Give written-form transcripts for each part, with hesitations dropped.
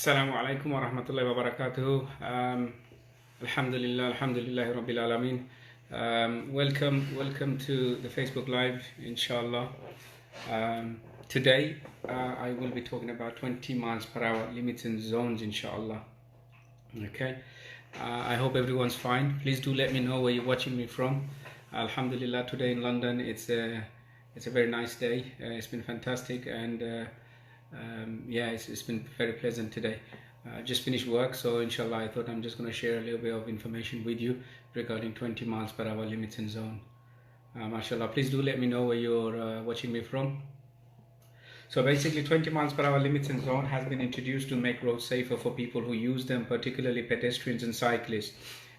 Assalamu alaikum wa rahmatullahi wa barakatuh. Alhamdulillah, Rabbil Alameen. Welcome to the Facebook Live, inshallah. Today, I will be talking about 20 miles per hour limits and zones, inshallah. Okay. I hope everyone's fine. Please do let me know where you're watching me from. Alhamdulillah, today in London, it's a very nice day. It's been fantastic, and yeah, it's been very pleasant today. Just finished work, so inshallah I thought I'm just going to share a little bit of information with you regarding 20 miles per hour limits and zone. Mashallah, please do let me know where you're watching me from. So basically 20 miles per hour limits and zone has been introduced to make roads safer for people who use them, particularly pedestrians and cyclists,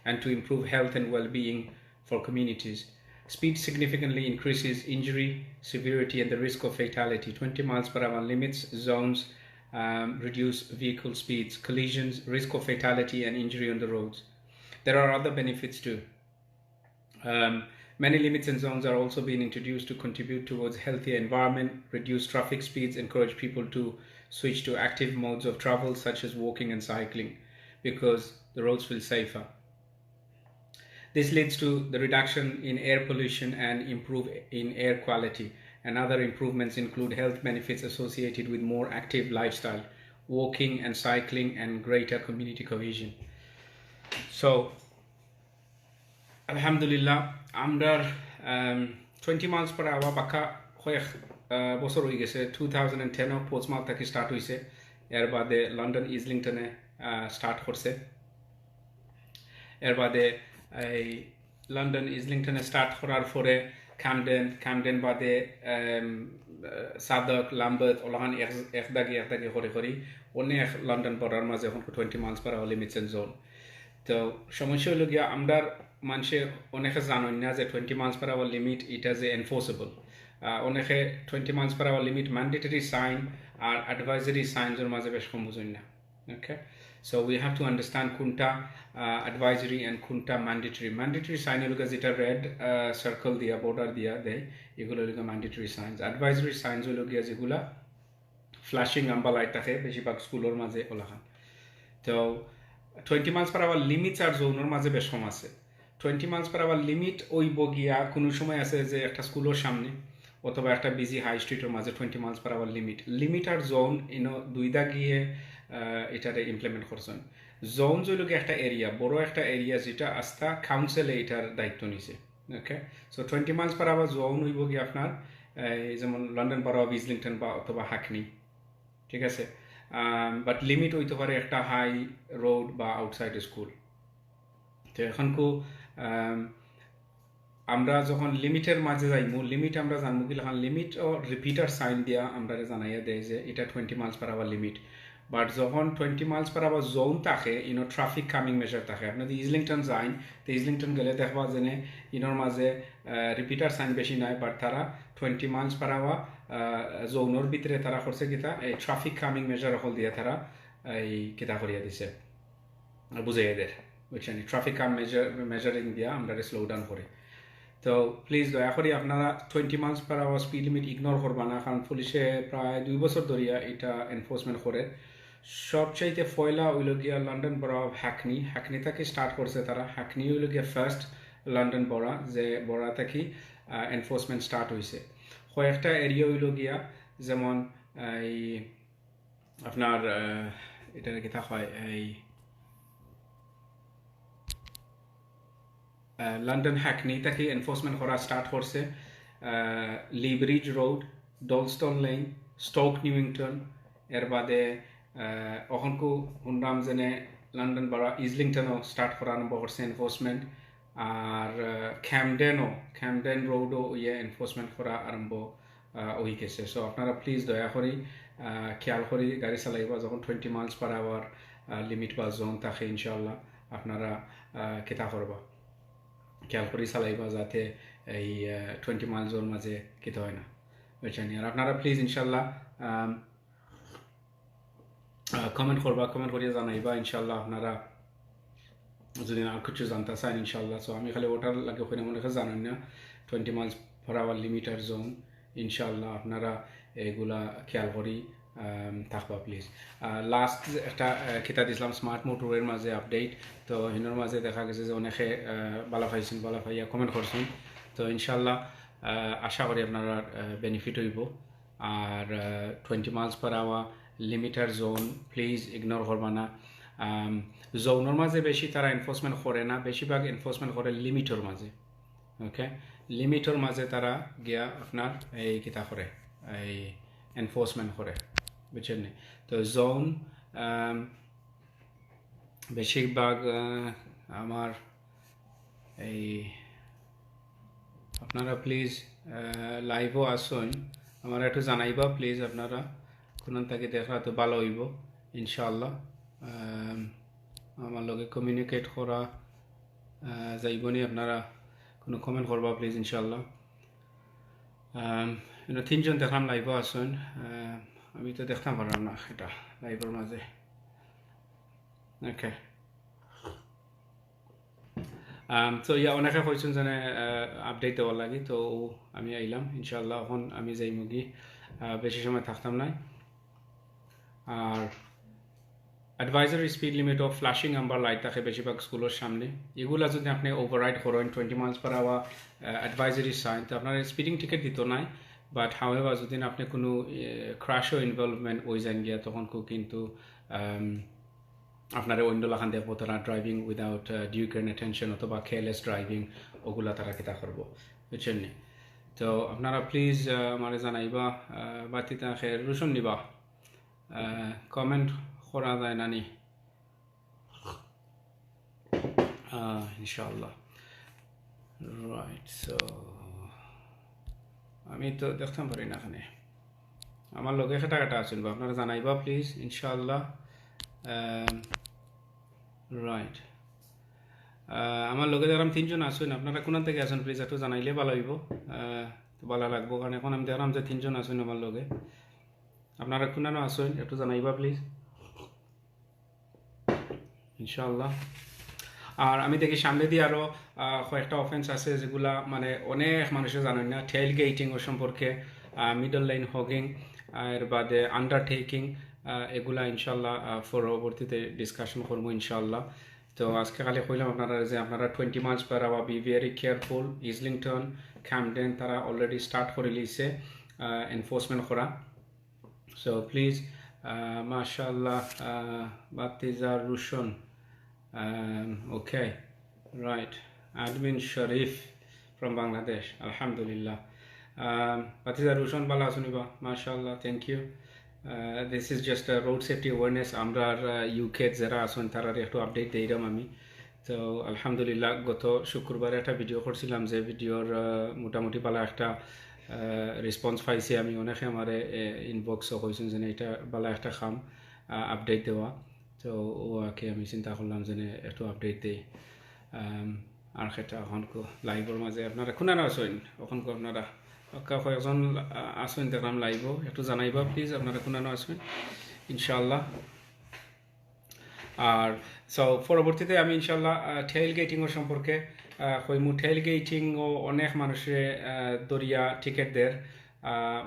and to improve health and well-being for communities. Speed significantly increases injury, severity and the risk of fatality. 20 miles per hour limits, zones reduce vehicle speeds, collisions, risk of fatality and injury on the roads. There are other benefits too. Many limits and zones are also being introduced to contribute towards healthier environment, reduce traffic speeds, encourage people to switch to active modes of travel such as walking and cycling because the roads feel safer. This leads to the reduction in air pollution and improve in air quality. And other improvements include health benefits associated with more active lifestyle, walking and cycling, and greater community cohesion. So, Alhamdulillah, under 20 miles per hour baka বছর হয়ে গেছে 2010 Portsmouth থেকে start হয়েছে এর বাদে London ইজলিংটনে start করছে এর বাদে এই লন্ডন ইজলিংটনে স্টার্ট করার পরে ক্যামডেন বাদে সাদক লাম্বার্ট ওলাহান একদাগে করে করি অনেক লন্ডন বর্ডার মাঝে এখন 20 miles per hour limits and zone তো সমস্যা হলো গিয়া আমরা মানুষে অনেকে জানেন না যে 20 মাইলস পার আওয়ার লিমিট এটা যে এনফোর্সেবল অনেকে 20 miles per hour limit mandatory sign আর অ্যাডভাইজারি সাইনসের মাঝে বেশ কম বুঝেন না okay. So we have to understand kunta advisory and kunta mandatory. Mandatory sign holo jeta red circle dia border dia de egulo holo mandatory signs. Advisory signs holo gya jegula flashing amba light থাকে বেশিরভাগ স্কুলের মাঝে ওলাখান তো 20 miles per hour limits আর জোনের মাঝে বেশ কম আছে 20 miles per hour limit ওই বগিয়া কোনো সময় আছে যে একটা স্কুলের সামনে অথবা একটা বিজি হাই স্ট্রিটের মাঝে 20 miles per hour লিমিট আর জোন ইনো দুইটা গিয়ে এটারে ইমপ্লিমেন্ট করছেন জোন জইলকে একটা এরিয়া বড় একটা এরিয়া যেটা আস্থা কাউন্সিলে এটার দায়িত্ব নিছে okay so 20 miles per hour zone হইব কি আপনার যেমন লন্ডন বড় ইজলিংটন বা অথবা হাকনি ঠিক আছে বাট লিমিট হইতে পারে একটা হাই রোড বা আউটসাইড স্কুল তো এখন আমরা যখন লিমিটের মাঝে যাইমু লিমিট আমরা জানবো কি এখন লিমিট ও রিপিটার সাইন দিয়া আমরা জানাইয়া দেয় যে এটা 20 miles per hour limit but যখন 20 miles per hour জোন থাকে ইনো ট্রাফিক কামিং মেজার থাকে আপনি যদি ইজলিংটন যাইন তো ইজলিংটন গেলে দেখবা যে ইনোর মাঝে রিপিটার সাইন বেশি নাই বাট তারা 20 miles per hour জোনের ভিতরে তারা করছে কিতা এই ট্রাফিক কামিং মেজার হল দিয়ে তারা এই কিতা করিয়া দিছে বুঝাইয়া দেয় বুঝছেন ট্রাফিক কাম মেজারিং দিয়া আমরা স্লো ডাউন করি তো প্লিজ দয়া করে আপনারা 20 miles per hour speed limit ignore করবা না কারণ পুলিশে প্রায় 2 বছর ধরিয়া এটা এনফোর্সমেন্ট করে সবচাইতে পয়লা হইল গিয়া লন্ডন বড় হ্যাকনি থেকে স্টার্ট করছে তারা হ্যাকনি হইল গিয়া ফার্স্ট লন্ডন বড়া যে বড়া থেকে এনফোর্সমেন্ট স্টার্ট হয়েছে কয়েকটা এরিয়া হইল গিয়া যেমন এই আপনার এটা কিতা হয় এই লন্ডন হ্যাকনি থেকে এনফোর্সমেন্ট করা স্টার্ট করছে লি ব্রিজ রোড ডলস্টন লেন স্টোক নিউইংটন এর বাদে অহনকু হুন্ডাম যেনে লন্ডন বড় ইজলিংটনও স্টার্ট করা আরম্ভ করছে এনফোর্সমেন্ট আর ক্যামডেন রোডও ইয়ে এনফোর্সমেন্ট করা আরম্ভ হয়ে গেছে সো আপনারা প্লিজ দয়া করে খেয়াল করে গাড়ি চালাইবা যখন 20 miles per hour লিমিট বা জোন থাকে ইনশাল্লাহ আপনারা কেতা করবা খেয়াল করে চালাইবা যাতে এই 20 miles জোন মাঝে কেতে হয় না বুঝছেন আর আপনারা প্লিজ ইনশাল্লাহ কমেন্ট করিয়া জানাইবা ইনশাল্লাহ আপনারা যদি আর কিছু জানতে চান ইনশাল্লাহ সো আমি খালি ওটার লাগে ওখানে মনে হয় জানেন না 20 miles per hour লিমিট আর জোন ইনশাল্লাহ আপনারা এগুলা খেয়াল করি থাকবা প্লিজ লাস্ট একটা কিতা দিছিলাম স্মার্ট মোটরওয়ের মাঝে আপডেট তো হিনোর মাঝে দেখা গেছে যে অনেকে বালা পাইছেন বালা পাইয়া কমেন্ট করছেন তো ইনশাল্লাহ আশা করি আপনারা বেনিফিট হইব আর 20 miles per hour limiter zone please ignore করবা না জোনের মাঝে বেশি তারা এনফোর্সমেন্ট করে না বেশিরভাগ এনফোর্সমেন্ট করে লিমিটর মাঝে ওকে লিমিটর মাঝে তারা গিয়া আপনার এই কিতা করে এই এনফোর্সমেন্ট করে বুঝছেন নি তো জোন বেশিরভাগ আমার এই আপনারা প্লিজ লাইভও আসুন আমার একটু জানাইবা প্লিজ আপনারা কোন থেকে দেখা তো ভালো হইব ইনশাআল্লাহ আমার লগে কমিউনিকেট করা যাইবনি আপনারা কোনো কমেন্ট করবা প্লিজ ইনশাআল্লাহ তিনজন দেখলাম লাইভও আসুন আমি তো দেখতাম পারলাম না এটা লাইভের মাঝে ওকে তো ইয়া অনেকে কইছেন যে আপডেট দেওয়ার লাগে তো আমি আইলাম ইনশাআল্লাহ এখন আমি যাই মুগি বেশি সময় থাকতাম না আর advisory speed limit of flashing amber light থাকে বেশিরভাগ স্কুলের সামনে এগুলা যদি আপনি ওভাররাইড করেন 20 miles per hour advisory sign তো আপনার স্পিডিং টিকিট দিত নাই বাট হাউএভার যদি আপনি কোনো ক্রাশও ইনভলভমেন্ট হয়ে যান গিয়া তখন কিন্তু আপনারা অন্য লাখান দেখবো তারা driving without due care attention অথবা কেয়ারলেস ড্রাইভিং ওগুলা তারা কিতা করবো বুঝছেন নি তো আপনারা প্লিজ আমার জানাইবা বাতিতা খের রুশন নিবা কমেন্ট করা যায় নানি ইনশাআল্লাহ রাইট সো আমি তো দেখতাম পারি না এখানে আমার লগে কাটা কাটা আছেন আপনারা জানাইবা প্লিজ ইনশাআল্লাহ রাইট আমার লগে দেখলাম তিনজন আসুন আপনারা কোন থেকে আসুন প্লিজ একটু জানাইলে ভালো হইব ভালো লাগবো কারণ এখন আমি দেখলাম যে তিনজন আসুন আমার লগে আপনারা কোনানো আসুন একটু জানাইবা প্লিজ ইনশাআল্লাহ আর আমি দেখি সামনে দিয়ে আরও কয়েকটা অফেন্স আছে যেগুলা মানে অনেক মানুষে জানেন না টেইল গেটিং ও সম্পর্কে মিডল লাইন হগিং এর বাদে আন্ডারটেকিং এগুলা ইনশাল্লাহ পরবর্তীতে ডিসকাশন করবো ইনশাল্লাহ তো আজকে খালি কইলাম আপনারা যে আপনারা 20 miles per hour be very careful Islington Camden তারা অলরেডি স্টার্ট করে লিছে এনফোর্সমেন্ট করা সো প্লিজ মাশাআল্লাহ বাতিজা রুশন okay right admin sharif from bangladesh alhamdulillah batiza rushan bala asuniba mashallah thank you this is just a road safety awareness আমরা uk যারা আছেন তারা একটু আপডেট দেইরাম আমি তো আলহামদুলিল্লাহ গত শুক্রবারে একটা ভিডিও করছিলাম যে ভিডিওর মোটামুটি বালা একটা রেসপন্স পাইছি আমি অনেকে আমারে ইনবক্সও কইছেন যে এটা বালা একটা কাম আপডেট দেওয়া তো ওকে আমি চিন্তা করলাম যে একটু আপডেট দিই আর সেটা এখন লাইভের মাঝে আপনারা কোনা আসেন এখন আপনারা কয়েকজন আসেন দেখলাম লাইভও একটু জানাইবা প্লিজ আপনারা কোনা আসেন ইনশাআল্লাহ আর সো পরবর্তীতে আমি ইনশাআল্লাহ টেইল গেটিংয়ের সম্পর্কে কইমু টেইল গেটিংও অনেক মানুষে দরিয়া টিকেট দেয়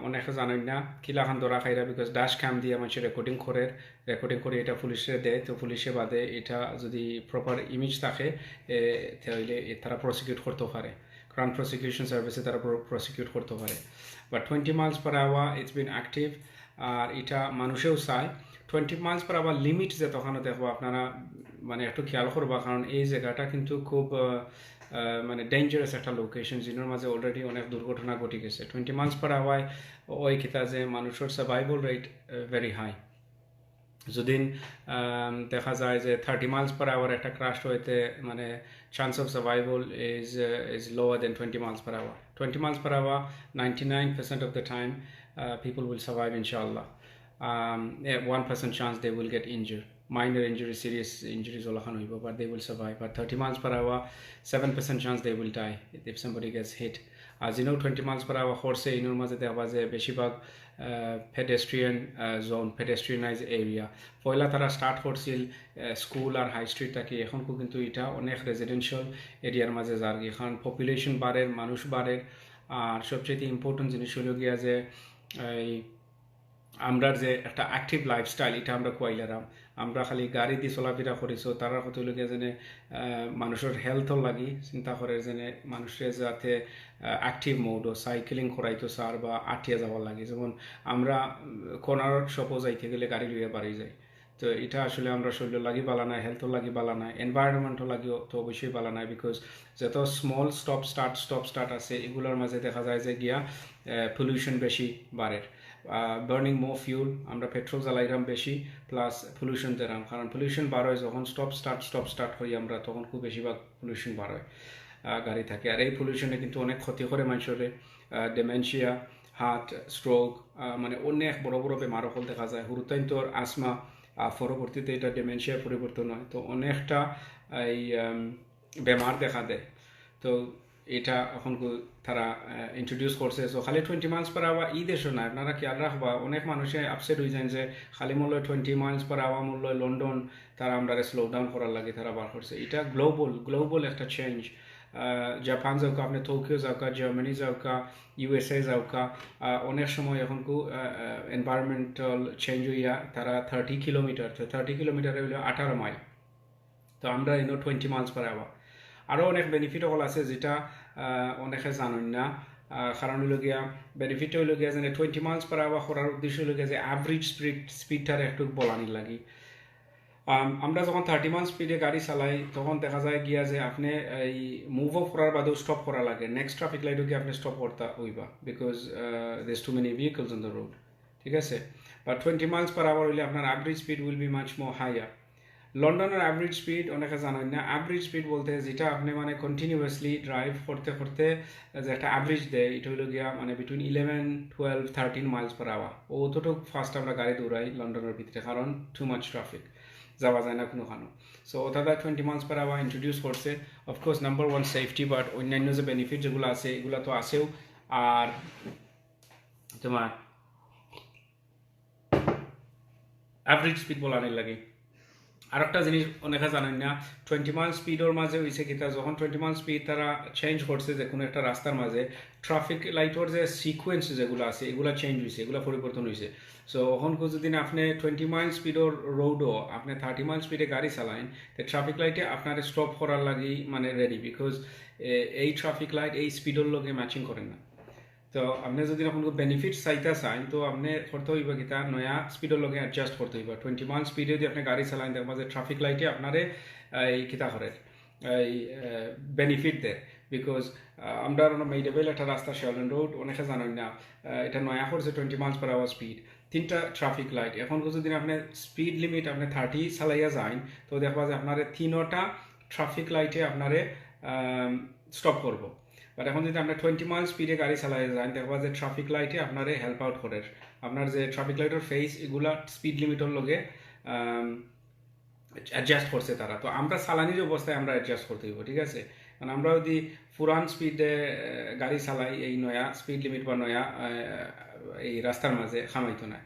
অনেকে জানেন না কিলাখান ধরা খাইরা বিকজ ডাশ ক্যাম দিয়ে মানুষ রেকর্ডিং করে এটা পুলিশে দেয় তো পুলিশে বাদে এটা যদি প্রপার ইমেজ থাকে তাহলে তারা প্রসিকিউট করতে পারে ক্রাউন প্রসিকিউশন সার্ভিসে তারা প্রসিকিউট করতে পারে but 20 miles per hour it's been active আর এটা মানুষেও চায় 20 মাইলস পার আওয়ার লিমিট যে তখন দেখবো আপনারা মানে একটু খেয়াল করবা কারণ এই জায়গাটা কিন্তু খুব মানে ডেঞ্জারাস একটা লোকেশন যেটার মাঝে অলরেডি অনেক দুর্ঘটনা ঘটে গেছে 20 মাইলস পার আওয়ার ওই কিতা যে মানুষের সার্ভাইভাল রেট ভেরি হাই যদি দেখা যায় যে 30 মাইলস পার আওয়ার একটা ক্রাশ হইতে মানে chance of survival is lower than 20 miles per hour 20 miles per hour 99% of the time people will survive inshallah 1% chance they will get injured minor injuries serious injuries but they will survive but 30 miles per hour 7% chance they will die if somebody gets hit as you know 20 miles per hour horse inur maze dekha যায় বেশিরভাগ pedestrian zone pedestrianized area পয়লা তারা start করছিল school আর high street থেকে এখন কিন্তু এটা অনেক residential এরিয়ার মাঝে যার এখন পপুলেশন বাড়ে মানুষ বাড়ে আর সবচেয়ে ইম্পর্টেন্ট জিনিস হলো গিয়া যে এই আমরা যে একটা অ্যাক্টিভ লাইফস্টাইল এটা আমরা কুয়াইলারাম আমরা খালি গাড়ি দিয়ে চলাফেরা করিছো তারা কত লোকে যেনে মানুষের হেলথর লাগি চিন্তা করে যেনে মানুষের যাতে অ্যাক্টিভ মোড সাইকেলিং করাইতো সার বা আটিয়া যাওয়ার লাগে যেমন আমরা কোনার শপও যাইতে গেলে গাড়ি লইয়া বাড়ি যাই তো এটা আসলে আমরা শরীর লাগি বালা নাই হেলথর লাগি বালা নাই এনভায়রনমেন্টও লাগিও তো অবশ্যই বালা নাই বিকজ যত স্মল স্টপ স্টার্ট আছে এগুলোর মাঝে দেখা যায় যে গিয়া পলিউশন বেশি বাড়ে বার্নিং মো ফিউল আমরা পেট্রোল জ্বালাইলাম বেশি প্লাস পলিউশন দিলাম কারণ পলিউশন বার হয় যখন স্টপ স্টার্ট করি আমরা তখন খুব বেশিরভাগ পলিউশন বার হয় গাড়ি থাকে আর এই পলিউশনে কিন্তু অনেক ক্ষতি করে মানুষের ডেমেনশিয়া হার্ট স্ট্রোক মানে অনেক বড় বড় বেমার হল দেখা যায় হুরুতাইন তোর আসমা পরবর্তীতে এটা ডেমেনশিয়ার পরিবর্তন হয় তো অনেকটা এই বেমার দেখা দেয় তো এটা এখন তারা ইন্ট্রোডিউস করছে সো খালি 20 মাইলস পার আওয়ার ই দেশও না আপনারা খেয়াল রাখবা অনেক মানুষে আপসেট হয়ে যায় যে খালি মূল্য 20 মাইলস পার আওয়ার মূল্য লন্ডন তারা আমরা স্লো ডাউন করার লাগে তারা বার করছে এটা গ্লোবাল একটা চেঞ্জ জাপান যাওকা আপনি টোকিও যাওকা জার্মানি যাওকা ইউএসএ যাওকা অনেক সময় এখন এনভায়রনমেন্টাল চেঞ্জ হইয়া তারা 30 কিলোমিটার তো 30 কিলোমিটারে হইল 18 মাইল তো আমরা ইনো 20 মাইলস পার আওয়ার আরও অনেক বেনিফিট হল আছে যেটা অনেকে জানেন না কারণ হইল গিয়া বেনিফিট হইল গিয়া যে 20 মাইলস পার আওয়ার করার উদ্দেশ্য হইল গিয়া যে অ্যাভারেজ স্পিডটার একটু বলানি লাগি আমরা যখন 30 মাইল স্পিডে গাড়ি চালাই তখন দেখা যায় গিয়া যে আপনি এই মুভ অফ করার বাদেও স্টপ করা লাগে নেক্সট ট্রাফিক লাইটও গিয়ে আপনি স্টপ করতে হইবা because there too many vehicles on the road ঠিক আছে বাট 20 মাইলস পার আওয়ার হইলে আপনার average speed will be much more higher লন্ডনের অ্যাভারেজ স্পিড অনেকে জানেন না অ্যাভারেজ স্পিড বলতে যেটা আপনি মানে কন্টিনিউয়াসলি ড্রাইভ করতে করতে যে একটা অ্যাভারেজ দেয় এটা হলো গিয়া মানে বিটুইন 11-12-13 মাইলস পার আওয়ার অতটুকু ফাস্ট আমরা গাড়ি দৌড়াই লন্ডনের ভিতরে কারণ টু মাচ ট্রাফিক যাওয়া যায় না কোনোখানো সো ওটা 20 মাইলস পার আওয়ার ইন্ট্রোডিউস করছে of course number one safety but অন্যান্য যে বেনিফিট যেগুলো আছে এগুলো তো আছেও আর তোমার অ্যাভারেজ স্পিড বলানোর লাগে আর একটা জিনিস অনেকে জানেন না 20 মাইল স্পিডের মাঝে হয়েছে কিতা যখন 20 মাইল স্পিড তারা চেঞ্জ করছে যে কোনো একটা রাস্তার মাঝে ট্রাফিক লাইটের যে সিকোয়েন্স যেগুলো আছে এগুলো চেঞ্জ হয়েছে এগুলো পরিবর্তন হয়েছে সো এখন যদি আপনি 20 মাইল স্পিডের রোডও আপনি 30 মাইল স্পিডে গাড়ি চালাইন তো ট্রাফিক লাইটে আপনার স্টপ করার লাগি মানে রেডি বিকজ এই ট্রাফিক লাইট এই স্পিডের লগে ম্যাচিং করেন না তো আপনি যদি এখন বেনিফিট চাইতে চান তো আপনি করতে হইব কিতা নয়া স্পিডের লগে অ্যাডজাস্ট করতে হইব 20 মাইল স্পিডে যদি আপনি গাড়ি চালান দেখবা যে ট্রাফিক লাইটে আপনারে এই কিতা করে এই বেনিফিট দেয় বিকজ আমরা মেইডেবল একটা রাস্তা শেয়ারল্যান্ড রোড অনেকে জানেন না এটা নয়া করছে 20 মাইলস পার আওয়ার স্পিড তিনটা ট্রাফিক লাইট এখন যদি আপনি স্পিড লিমিট আপনি 30 চালাইয়া যান তো দেখবা যে আপনার তিনটা ট্রাফিক লাইটে আপনারে স্টপ করবো বাট এখন যদি আপনার 20 মাইল স্পিডে গাড়ি চালাই যান দেখবা যে ট্রাফিক লাইটে আপনারে হেল্প আউট করে আপনার যে ট্রাফিক লাইটের ফেস এগুলা স্পিড লিমিটের লগে অ্যাডজাস্ট করছে তারা তো আমরা চালানির অবস্থায় আমরা অ্যাডজাস্ট করতে হইব ঠিক আছে কারণ আমরা যদি পুরান স্পিডে গাড়ি চালাই এই নয়া স্পিড লিমিট বা নয়া এই রাস্তার মাঝে খামাইতো না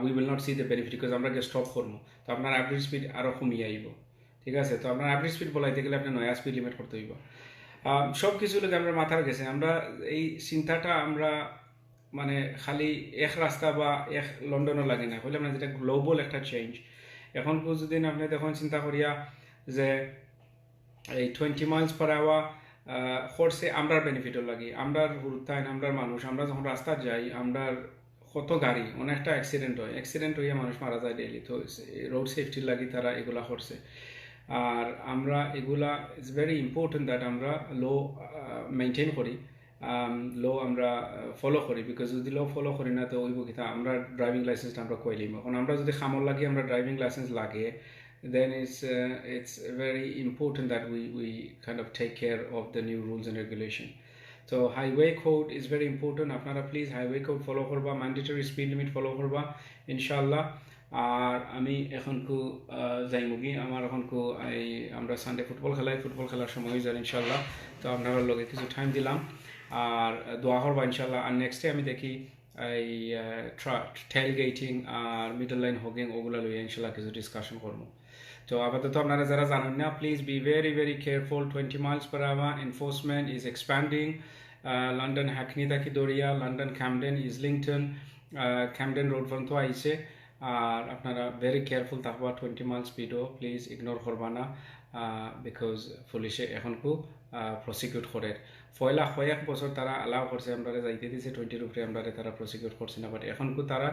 we will not C the benefit because আমরা গিয়ে স্টপ করবো তো আপনার অ্যাভারেজ স্পিড আরও কমিয়ে আইব ঠিক আছে তো আপনার অ্যাভারেজ স্পিড বলাইতে গেলে আপনি নয়া স্পিড লিমিট করতে হইব সব কিছু লোক আমরা মাথার গেছে আমরা এই চিন্তাটা আমরা মানে খালি এক রাস্তা বা এক লন্ডনও লাগে না হলে মানে যেটা গ্লোবাল একটা চেঞ্জ এখন যদি আপনি তখন চিন্তা করিয়া যে এই 20 মাইলস পার আওয়ার করছে আমরার বেনিফিটও লাগে আমরার হুরুতাইন আমরার মানুষ আমরা যখন রাস্তা যাই আমরার কত গাড়ি অনেকটা অ্যাক্সিডেন্ট হইয়া মানুষ মারা যায় ডেইলি তো রোড সেফটির লাগি তারা এগুলা করছে আর আমরা এগুলা ইটস ভেরি ইম্পর্টেন্ট দ্যাট আমরা লো মেনটেন করি লো আমরা ফলো করি বিকজ যদি লো ফলো করি না তো ওইব কিতা আমরা ড্রাইভিং লাইসেন্সটা আমরা কইলিম এখন আমরা যদি খামর লাগি আমরা ড্রাইভিং লাইসেন্স লাগে then it's very important that we kind of take care of the new rules and regulation. So highway code is very important. আপনারা প্লিজ হাইওয়ে কোড ফলো করবা ম্যান্ডেটরি স্পিড লিমিট ফলো করবা ইনশাআল্লাহ আর আমি এখন যাইমুগি আমার এখন এই আমরা সানডে ফুটবল খেলার সময় হয়ে যায় ইনশাআল্লাহ তো আপনারা লগে কিছু টাইম দিলাম আর দোয়া করবা ইনশাআল্লাহ আর নেক্সটে আমি দেখি এই টেল গেটিং আর মিডল লাইন হগিং ওগুলো লইয়া ইনশাআল্লাহ কিছু ডিসকাশন করবো তো আপাতত আপনারা যারা জানেন না please be very careful 20 miles per hour enforcement is expanding London Hackney থাকি দরিয়া London Camden Islington Camden road পর্যন্ত আইছে আর আপনারা ভেরি কেয়ারফুল থাকবা 20 মাইল স্পিডও প্লিজ ইগনোর করবা না বিকজ পুলিশে এখন খুব প্রসিকিউট করে পয়লা কয়েক বছর তারা অ্যালাউ করছে আমরা যাইতে দিয়েছে 20 উপরে আমরা তারা প্রসিকিউট করছে না বাট এখন খুব তারা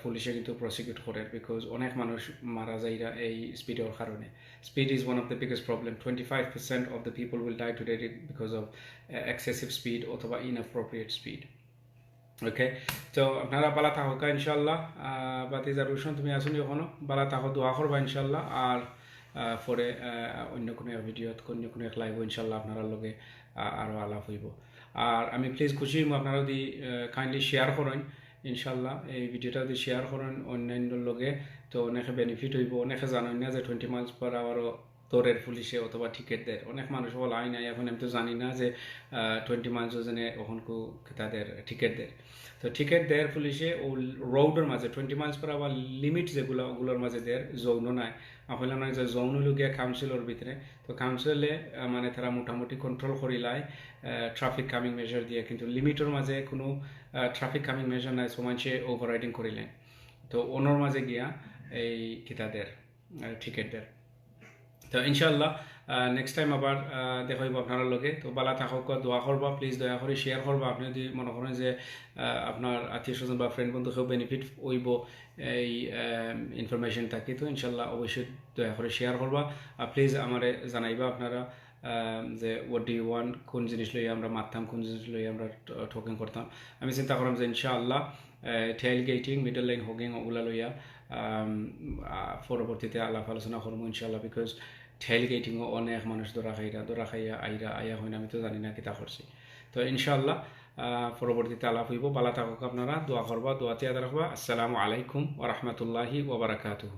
পুলিশে কিন্তু প্রসিকিউট করে বিকজ অনেক মানুষ মারা যায়রা এই স্পিডের কারণে speed is one of the biggest problem 25% of the people will die today because of excessive speed অথবা ইনঅ্যাপ্রোপ্রিয়েট স্পিড ওকে তো আপনারা বালা থাকুক ইনশাল্লাহ বাতিজা রোশন তুমি আসুনি এখনো বালা থাকো দোয়া করবা ইনশাল্লাহ আর পরে অন্য কোনো ভিডিওত অন্য কোনো এক লাইভ ইনশাল্লাহ আপনারা লগে আরও আলাপ হইব আর আমি প্লিজ খুশি হইম আপনারা যদি কাইন্ডলি শেয়ার করেন ইনশাল্লাহ এই ভিডিওটা যদি শেয়ার করেন অন্যান্যর লগে তো অনেকে বেনিফিট হইব অনেকে জানেন না যে 20 মাইলস পার আওয়ারও দৌড়ের পুলিশে অথবা টিকিট দেয় অনেক মানুষ বল আই নাই এখন আমি তো জানি না যে 20 মাইলস জনে ওখান তাদের টিকিট দেয় তো টিকিট দেয় পুলিশে ও রোডের মাঝে 20 মাইলস পার আওয়ার লিমিট যেগুলো ওগুলোর মাঝে দেয় যৌন নাই আসলে মানে যে যৌন লগিয়া কাউন্সিলর ভিতরে তো কাউন্সিলে মানে তারা মোটামুটি কন্ট্রোল করিলাই ট্রাফিক কামিং মেজার দিয়ে কিন্তু লিমিটের মাঝে কোনো ট্রাফিক কামিং মেজার নাই সো মানুষে ওভার রাইডিং করিলেন তো ওনার মাঝে গিয়া এই কিতাদের টিকিট দেয় তো ইনশাল্লাহ নেক্সট টাইম আবার দেখা হইব আপনার লগে তো বালা থাকক দোয়া করবা প্লিজ দয়া করে শেয়ার করবা আপনি যদি মনে করেন যে আপনার আত্মীয় স্বজন বা ফ্রেন্ড বন্ধু কেউ বেনিফিট হইব এই ইনফরমেশন থাকি তো ইনশাল্লাহ অবশ্যই দয়া করে শেয়ার করবা আর প্লিজ আমারে জানাইবা আপনারা যে ওয়াট ডু ইউ ওয়ান্ট কোন জিনিস লইয়া আমরা মারতাম কোন জিনিস লইয়া আমরা ঠকিং করতাম আমি চিন্তা করলাম যে ইনশাআল্লাহ tail getting middle line hugging ওগুলা লইয়া পরবর্তীতে আলাপ আলোচনা করবো ইনশাআল্লাহ বিকজ টেইল গেটিংও অনেক মানুষ দৌড়া খাইয়া আইয়া হয় না আমি তো জানি না কিতা করছি তো ইনশাআল্লাহ পরবর্তীতে আলাপ হইব বালা থাকুক আপনারা দোয়া করবা দোয়াতে আদা রাখবা আসসালামু আলাইকুম ওয়া রাহমাতুল্লাহি ওয়া বারাকাতুহু